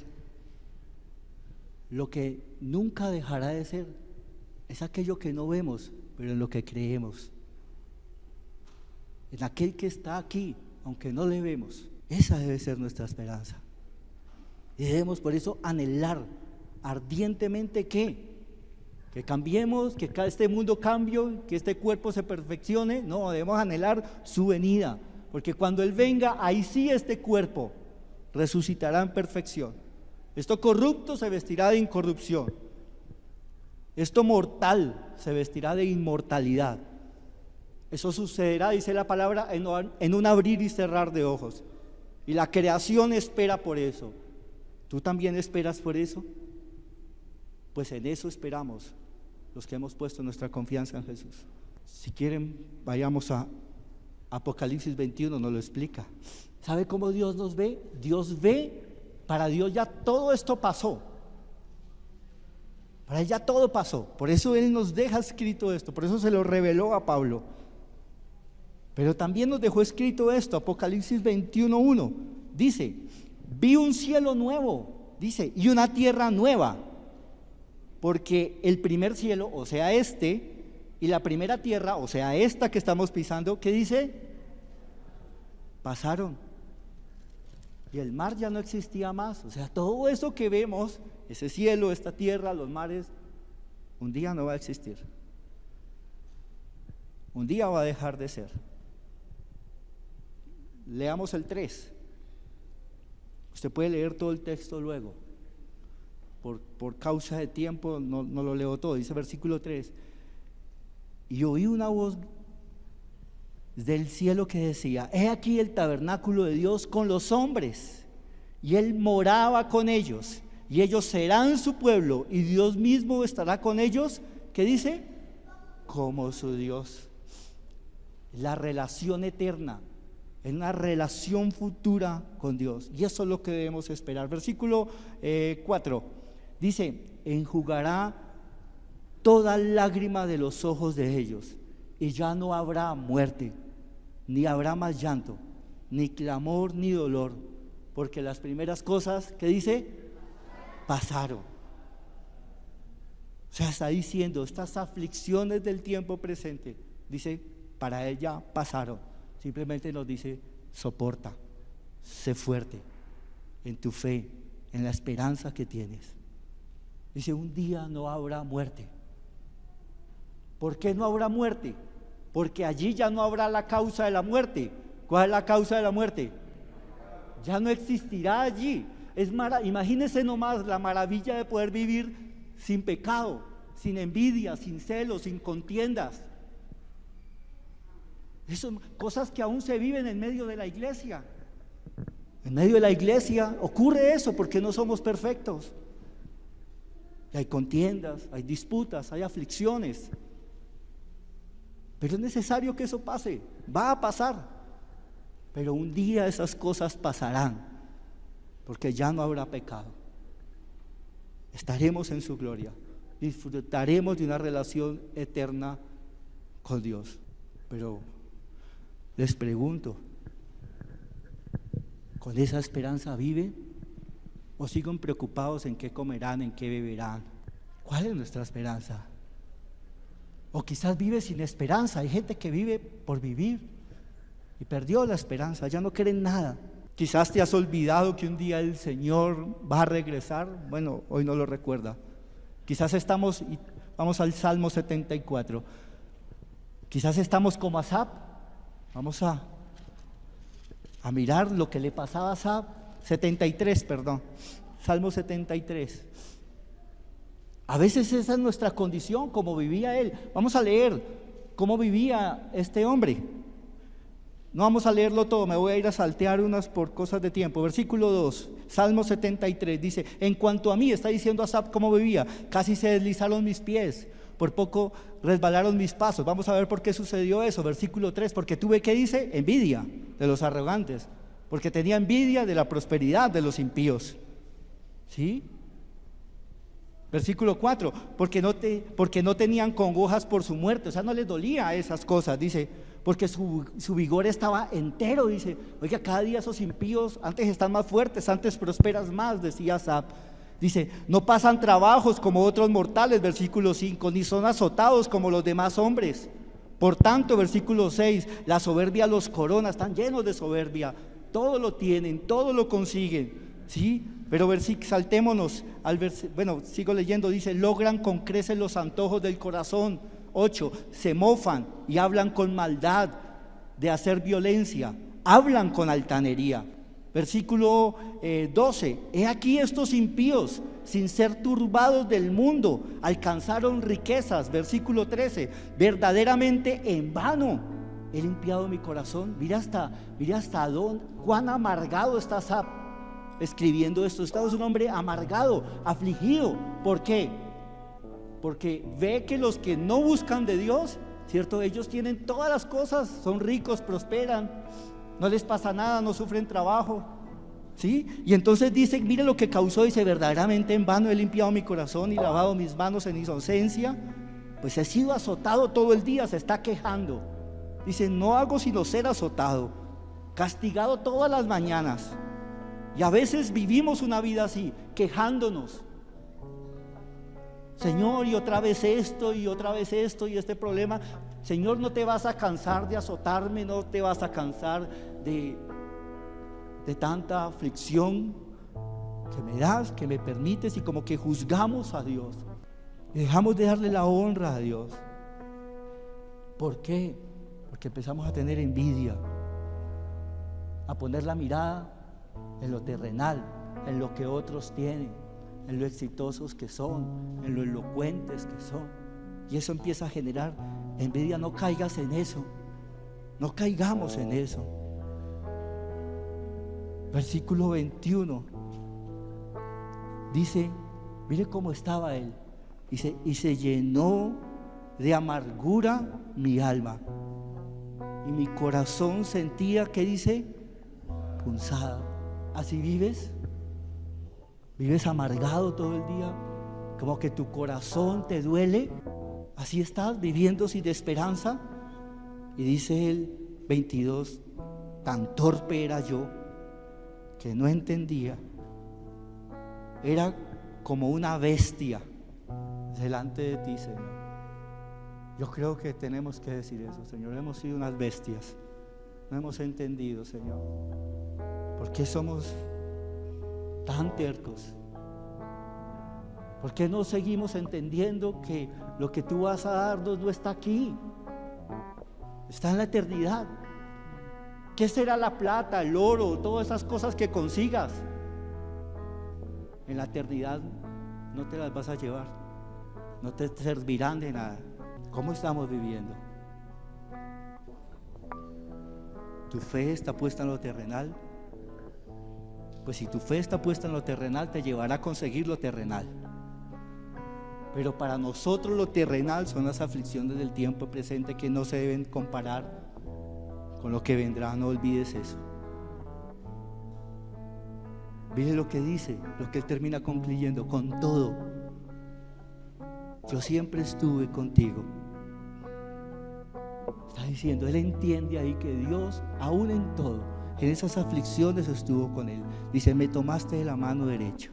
Lo que nunca dejará de ser es aquello que no vemos, pero en lo que creemos, en aquel que está aquí, aunque no le vemos. Esa debe ser nuestra esperanza, y debemos por eso anhelar ardientemente que cambiemos, que este mundo cambie, que este cuerpo se perfeccione. No, debemos anhelar su venida, porque cuando Él venga, ahí sí este cuerpo resucitará en perfección. Esto corrupto se vestirá de incorrupción, esto mortal se vestirá de inmortalidad. Eso sucederá, dice la palabra, en un abrir y cerrar de ojos, y la creación espera por eso. ¿Tú también esperas por eso? Pues en eso esperamos los que hemos puesto nuestra confianza en Jesús. Si quieren, vayamos a Apocalipsis 21, nos lo explica. ¿Sabe cómo Dios nos ve? Dios ve, para Dios ya todo esto pasó. Para Él ya todo pasó. Por eso Él nos deja escrito esto, por eso se lo reveló a Pablo. Pero también nos dejó escrito esto, Apocalipsis 21:1. Dice: vi un cielo nuevo, dice, y una tierra nueva, porque el primer cielo, o sea y la primera tierra, o sea esta que estamos pisando, ¿qué dice? Pasaron, y el mar ya no existía más. O sea, todo eso que vemos, ese cielo, esta tierra, los mares, un día no va a existir. Un día va a dejar de ser. Leamos el 3. Usted puede leer todo el texto luego. Por causa de tiempo no lo leo todo. Dice versículo 3: y oí una voz del cielo que decía: he aquí el tabernáculo de Dios con los hombres, y Él moraba con ellos, y ellos serán su pueblo, y Dios mismo estará con ellos. ¿Qué dice? Como su Dios. La relación eterna, en una relación futura con Dios, y eso es lo que debemos esperar. Versículo 4 dice: enjugará toda lágrima de los ojos de ellos, y ya no habrá muerte, ni habrá más llanto, ni clamor, ni dolor, porque las primeras cosas, ¿qué dice? Pasaron. O sea, está diciendo, estas aflicciones del tiempo presente, dice, para Él ya pasaron. Simplemente nos dice: soporta, sé fuerte en tu fe, en la esperanza que tienes. Dice: un día no habrá muerte. ¿Por qué no habrá muerte? Porque allí ya no habrá la causa de la muerte. ¿Cuál es la causa de la muerte? Ya no existirá allí. Imagínese nomás la maravilla de poder vivir sin pecado, sin envidia, sin celos, sin contiendas. Eso son cosas que aún se viven en medio de la iglesia. En medio de la iglesia ocurre eso porque no somos perfectos. Y hay contiendas, hay disputas, hay aflicciones. Pero es necesario que eso pase, va a pasar. Pero un día esas cosas pasarán, porque ya no habrá pecado. Estaremos en su gloria, disfrutaremos de una relación eterna con Dios. Pero les pregunto, ¿con esa esperanza viven? ¿O siguen preocupados en qué comerán, en qué beberán? ¿Cuál es nuestra esperanza? O quizás vive sin esperanza. Hay gente que vive por vivir y perdió la esperanza, ya no cree en nada. Quizás te has olvidado que un día el Señor va a regresar. Bueno, hoy no lo recuerda. Quizás vamos al Salmo 74. Quizás estamos como Asaf. Vamos a mirar lo que le pasaba a Asaf. 73, perdón. Salmo 73. A veces esa es nuestra condición, como vivía él. Vamos a leer cómo vivía este hombre. No vamos a leerlo todo, me voy a ir a saltear unas por cosas de tiempo. Versículo 2, Salmo 73, dice: en cuanto a mí, está diciendo Asaf cómo vivía, casi se deslizaron mis pies, por poco resbalaron mis pasos. Vamos a ver por qué sucedió eso. Versículo 3, porque tuve, ¿qué dice? Envidia de los arrogantes, porque tenía envidia de la prosperidad de los impíos. ¿Sí? Versículo 4, porque no tenían congojas por su muerte, o sea, no les dolía esas cosas, dice, porque su vigor estaba entero, dice. Oiga, cada día esos impíos antes están más fuertes, antes prosperas más, decía Asaf. Dice, no pasan trabajos como otros mortales, versículo 5, ni son azotados como los demás hombres. Por tanto, versículo 6, la soberbia los corona, están llenos de soberbia, todo lo tienen, todo lo consiguen, ¿sí? Pero saltémonos sigo leyendo, dice, logran con creces los antojos del corazón. 8, se mofan y hablan con maldad de hacer violencia, hablan con altanería. Versículo 12, he aquí estos impíos, sin ser turbados del mundo, alcanzaron riquezas. Versículo 13, verdaderamente en vano he limpiado mi corazón. Mira hasta dónde, cuán amargado está Asaf escribiendo esto. Este es un hombre amargado, afligido. ¿Por qué? Porque ve que los que no buscan de Dios, ¿cierto? Ellos tienen todas las cosas, son ricos, prosperan, no les pasa nada, no sufren trabajo, ¿sí? Y entonces dice, mire lo que causó, dice, verdaderamente en vano he limpiado mi corazón y lavado mis manos en inocencia, pues he sido azotado todo el día, se está quejando. Dice, no hago sino ser azotado, castigado todas las mañanas. Y a veces vivimos una vida así, quejándonos. Señor, y otra vez esto, y otra vez esto, y este problema. Señor, no te vas a cansar de azotarme, no te vas a cansar de tanta aflicción que me das, que me permites, y como que juzgamos a Dios y dejamos de darle la honra a Dios. ¿Por qué? Porque empezamos a tener envidia, a poner la mirada en lo terrenal, en lo que otros tienen, en lo exitosos que son, en lo elocuentes que son, y eso empieza a generar envidia. No caigas en eso, no caigamos en eso. Versículo 21 dice, mire cómo estaba él, dice, y se llenó de amargura mi alma, y mi corazón sentía, ¿qué dice? Punzada. ¿Así vives? ¿Vives amargado todo el día? Como que tu corazón te duele. ¿Así estás viviendo sin esperanza? Y dice el 22, tan torpe era yo que no entendía. Era como una bestia delante de ti, Señor. Yo creo que tenemos que decir eso, Señor. Hemos sido unas bestias, no hemos entendido, Señor. ¿Por qué somos tan tercos? ¿Por qué no seguimos entendiendo que lo que tú vas a darnos no está aquí? Está en la eternidad. ¿Qué será la plata, el oro, todas esas cosas que consigas? En la eternidad no te las vas a llevar. no te servirán de nada. ¿Cómo estamos viviendo? ¿Tu fe está puesta en lo terrenal? Pues si tu fe está puesta en lo terrenal, te llevará a conseguir lo terrenal. Pero para nosotros lo terrenal son las aflicciones del tiempo presente que no se deben comparar con lo que vendrá. No olvides eso. Mire lo que dice, lo que él termina concluyendo: con todo, yo siempre estuve contigo. Está diciendo, él entiende ahí que Dios, aún en todo, en esas aflicciones estuvo con él. Dice, me tomaste de la mano derecha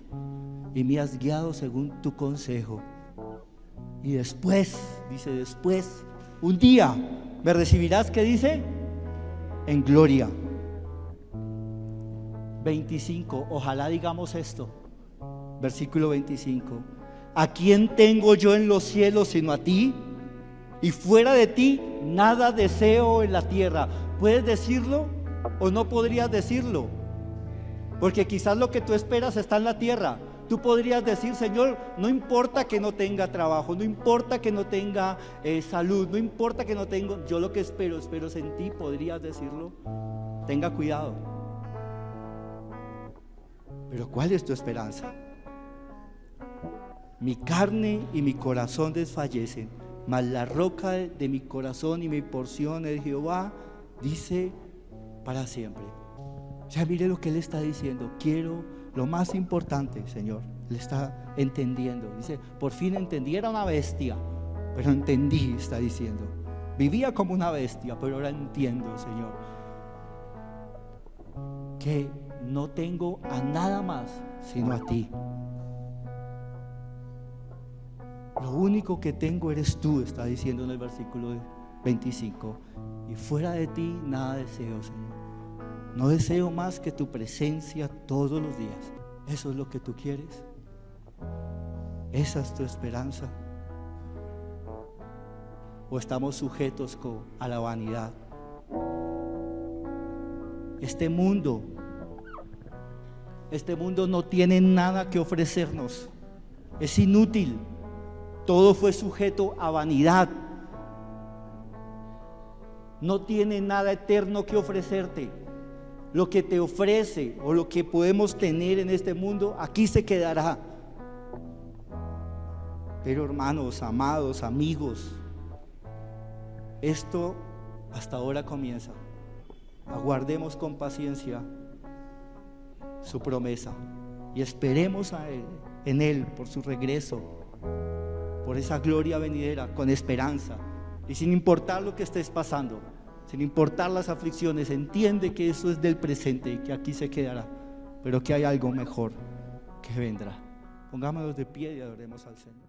y me has guiado según tu consejo. Y después, dice, después, un día me recibirás, ¿qué dice? En gloria. 25, ojalá digamos esto, versículo 25: ¿a quién tengo yo en los cielos sino a ti? Y fuera de ti nada deseo en la tierra. ¿Puedes decirlo o no podrías decirlo? Porque quizás lo que tú esperas está en la tierra. Tú podrías decir, Señor, no importa que no tenga trabajo, no importa que no tenga salud, no importa que no tenga, yo lo que espero en ti. ¿Podrías decirlo? Tenga cuidado. Pero ¿cuál es tu esperanza? Mi carne y mi corazón desfallecen, mas la roca de mi corazón y mi porción es Jehová, dice, para siempre. O sea, mire lo que él está diciendo. Quiero lo más importante, Señor. Él está entendiendo. Dice, por fin entendí, era una bestia, pero entendí, está diciendo. Vivía como una bestia, pero ahora entiendo, Señor, que no tengo a nada más sino a ti. Lo único que tengo eres tú, está diciendo en el versículo 25. Y fuera de ti nada deseo, Señor. No deseo más que tu presencia todos los días. ¿Eso es lo que tú quieres? ¿Esa es tu esperanza? ¿O estamos sujetos a la vanidad? Este mundo no tiene nada que ofrecernos. Es inútil. Todo fue sujeto a vanidad. No tiene nada eterno que ofrecerte. Lo que te ofrece o lo que podemos tener en este mundo, aquí se quedará. Pero hermanos, amados, amigos, esto hasta ahora comienza. Aguardemos con paciencia su promesa y esperemos en Él por su regreso, por esa gloria venidera, con esperanza. Y sin importar lo que estés pasando, sin importar las aflicciones, entiende que eso es del presente y que aquí se quedará, pero que hay algo mejor que vendrá. Pongámonos de pie y adoremos al Señor.